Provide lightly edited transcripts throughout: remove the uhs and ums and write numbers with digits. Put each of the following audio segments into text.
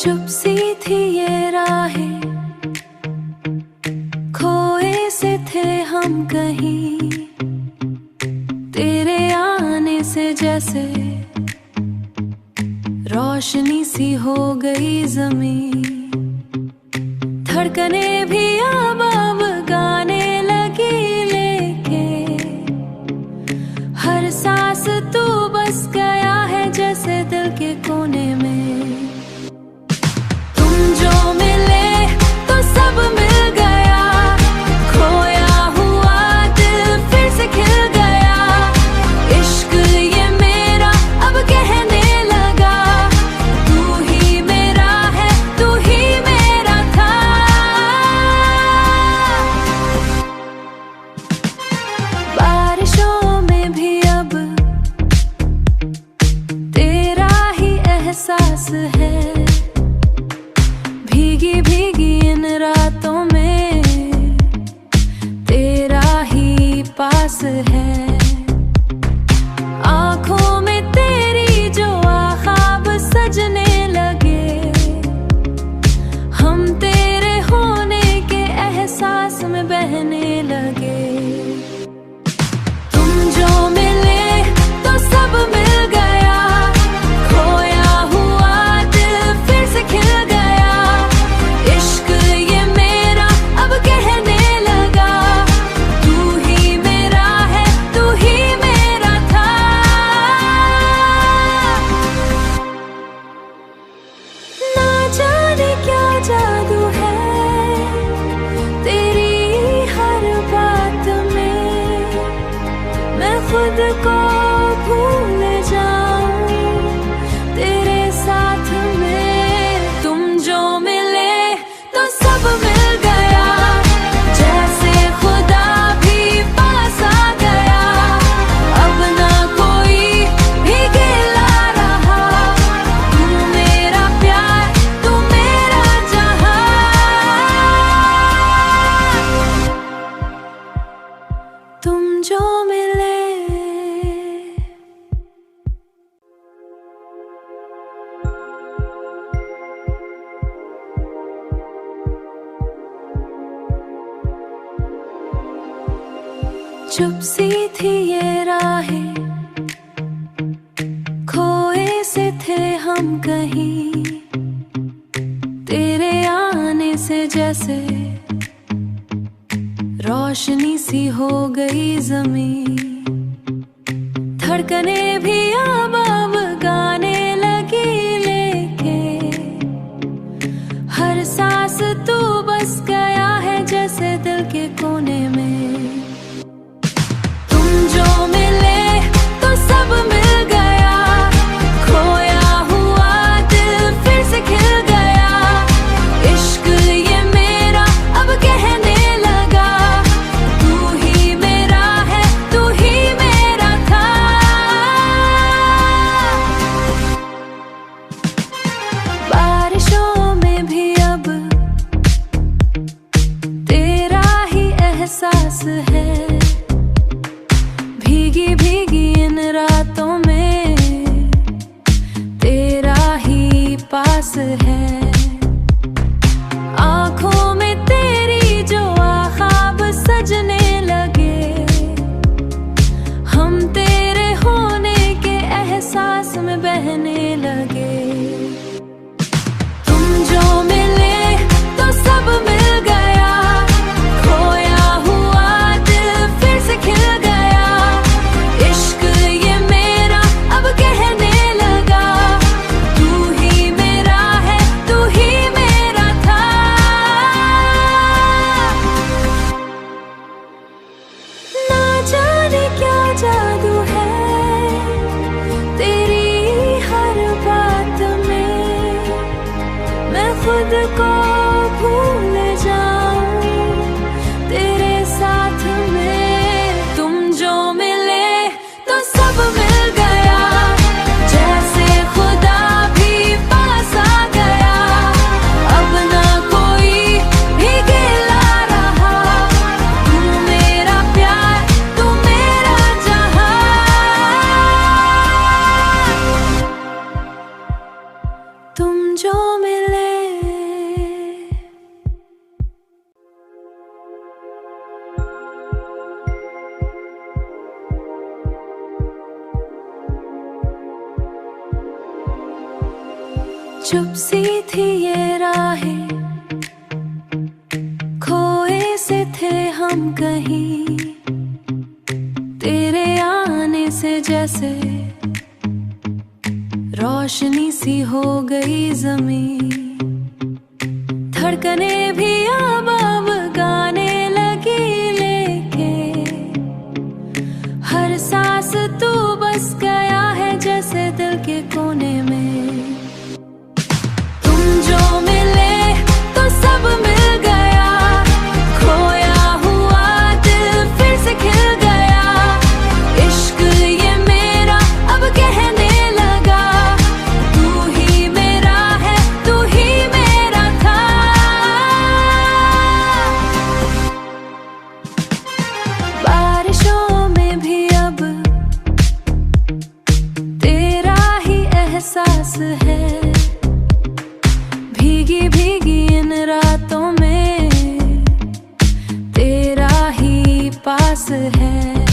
चुप सी थी ये राहें, खोए से थे हम कहीं, तेरे आने से जैसे रोशनी सी हो गई ज़मीं। धड़कने भी अब गाने लगी, लेके हर सांस तू बस गया है जैसे दिल के कोने में। तुम जो मिले तो सब मिल गया, खोया हुआ दिल फिर से खिल गया। इश्क ये मेरा अब कहने लगा, तू ही मेरा है, तू ही मेरा था। बारिशों में भी अब तेरा ही एहसास है, भीगी भीगी इन रातों में तेरा ही पास है। आंखों में तेरी जो ख्वाब सजने लगे, हम तेरे होने के एहसास में बहने लगे। तुम जो मिले तो सब मिल गया, खोया हुआ दिल फिर से खिल गया। इश्क ये मेरा अब कहने लगा, तू ही मेरा है, तू ही मेरा था। ना जाने क्या जादू है तेरी हर बात में, मैं खुद को भूल जाऊं तेरे साथ में। तुम जो मिले तो सब मिल गया, जैसे खुदा भी पास आ गया। अब ना कोई भी गिला रहा, तू मेरा प्यार, तू मेरा जहां। तुम जो मिले। चुप सी थी ये राहें, खोए से थे हम कहीं, तेरे आने से जैसे रोशनी सी हो गई ज़मीं। धड़कने भी अब गाने लगी, लेके हर सांस तू बस गया है जैसे दिल के कोने में। तुम जो मिले तो सब मिल गया, खोया हुआ दिल फिर से खिल गया। इश्क ये मेरा अब कहने लगा, तू ही मेरा है, तू ही मेरा था। बारिशों में भी अब तेरा ही एहसास है, भीगी भीगी इन रातों में तेरा ही पास है। आंखों में तेरी जो ख्वाब सजने लगे, हम तेरे होने के एहसास में बहने लगे। तुम जो मिले तो सब मिल गया, खोया हुआ दिल फिर से खिल गया। इश्क ये मेरा अब कहने लगा, तू ही मेरा है, तू चुप सी थी ये राहें, खोए से थे हम कहीं, तेरे आने से जैसे रोशनी सी हो गई ज़मीं, धड़कने भी अब गाने लगी लेके, हर सांस तू बस गया है जैसे दिल के कोने में। तुम जो मिले तो सब मिल गया, खोया हुआ दिल फिर से खिल गया, इश्क ये मेरा अब कहने लगा, तू ही मेरा है तू ही मेरा था। बारिशों में भी अब तेरा ही एहसास है, भीगी भीगी इन रातों में तेरा ही पास है,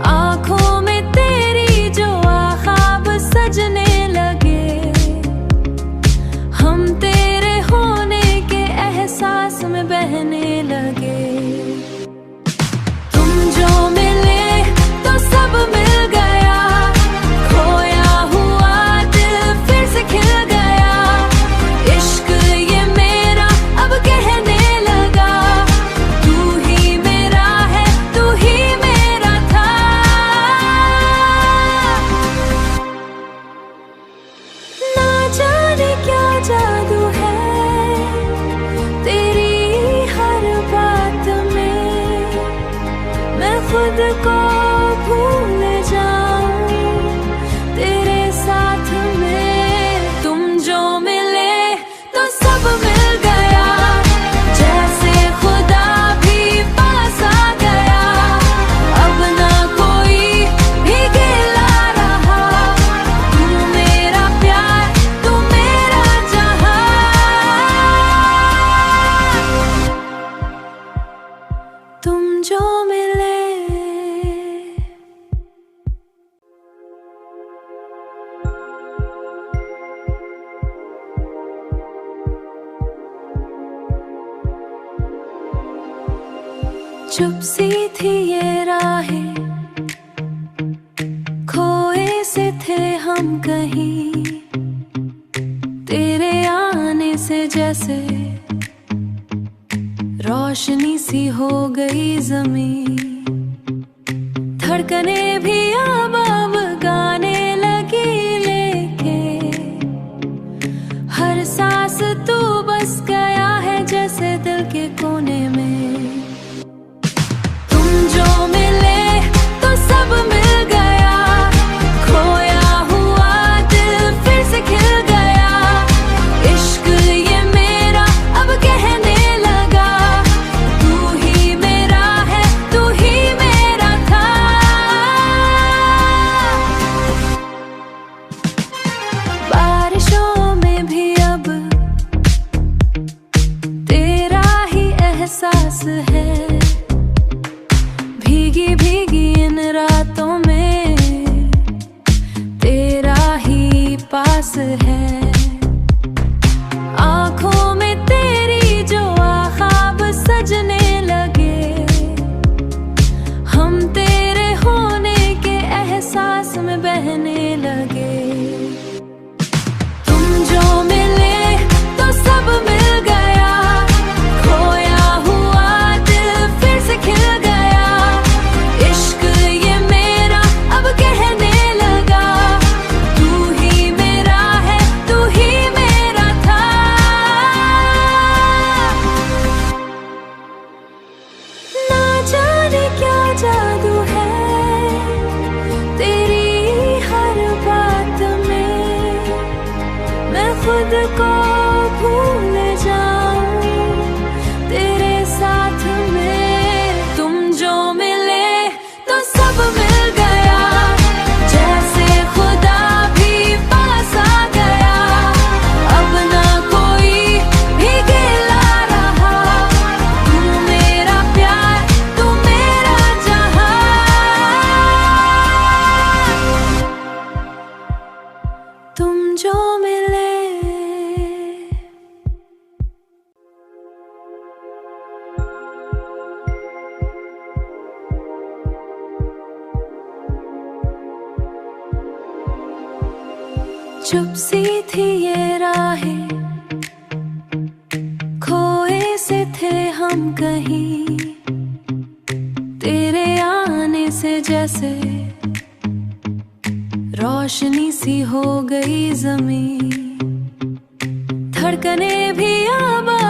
आँखों में तेरी जो ख्वाब सजने लगे, हम तेरे होने के एहसास में बहने लगे। तुम जो मिले तो सब मिल गया, खोया हुआ दिल फिर से खिल गया, इश्क ये मेरा अब कहने लगा, तू ही मेरा है तू ही मेरा था। ना जाने क्या जादू है तेरी हर बात में, मैं खुद को भूल जाऊं तेरे साथ में। तुम जो मिले तो सब मिल गया, जैसे खुदा भी पास आ गया, अब ना कोई भी गिला रहा, तू मेरा प्यार तू मेरा जहां। तुम जो मिले चुप सी थी ये राहें, खोए से थे हम कहीं, तेरे आने से जैसे रोशनी सी हो गई ज़मीं, धड़कने भी अब गाने लगी लेके, हर सांस तू बस गया है जैसे दिल के कोने में। तुम जो मिले तो सब मिल गया, खोया हुआ दिल फिर से खिल गया, इश्क ये मेरा अब कहने लगा, तू ही मेरा है तू ही मेरा था। बारिशों में भी अब तेरा ही एहसास है, भीगी भीगी इन रातों में तेरा ही पास है, आँखों में तेरी जो ख्वाब सजने लगे, हम तेरे होने के एहसास में बहने लगे। तुम जो मिले तो सब मिल गया, खोया हुआ दिल फिर से खिल गया, इश्क ये मेरा अब कहने लगा, तू ही मेरा है तू चुप सी थी ये राहें, खोए से थे हम कहीं, तेरे आने से जैसे रोशनी सी हो गई ज़मीं, धड़कने भी आबाद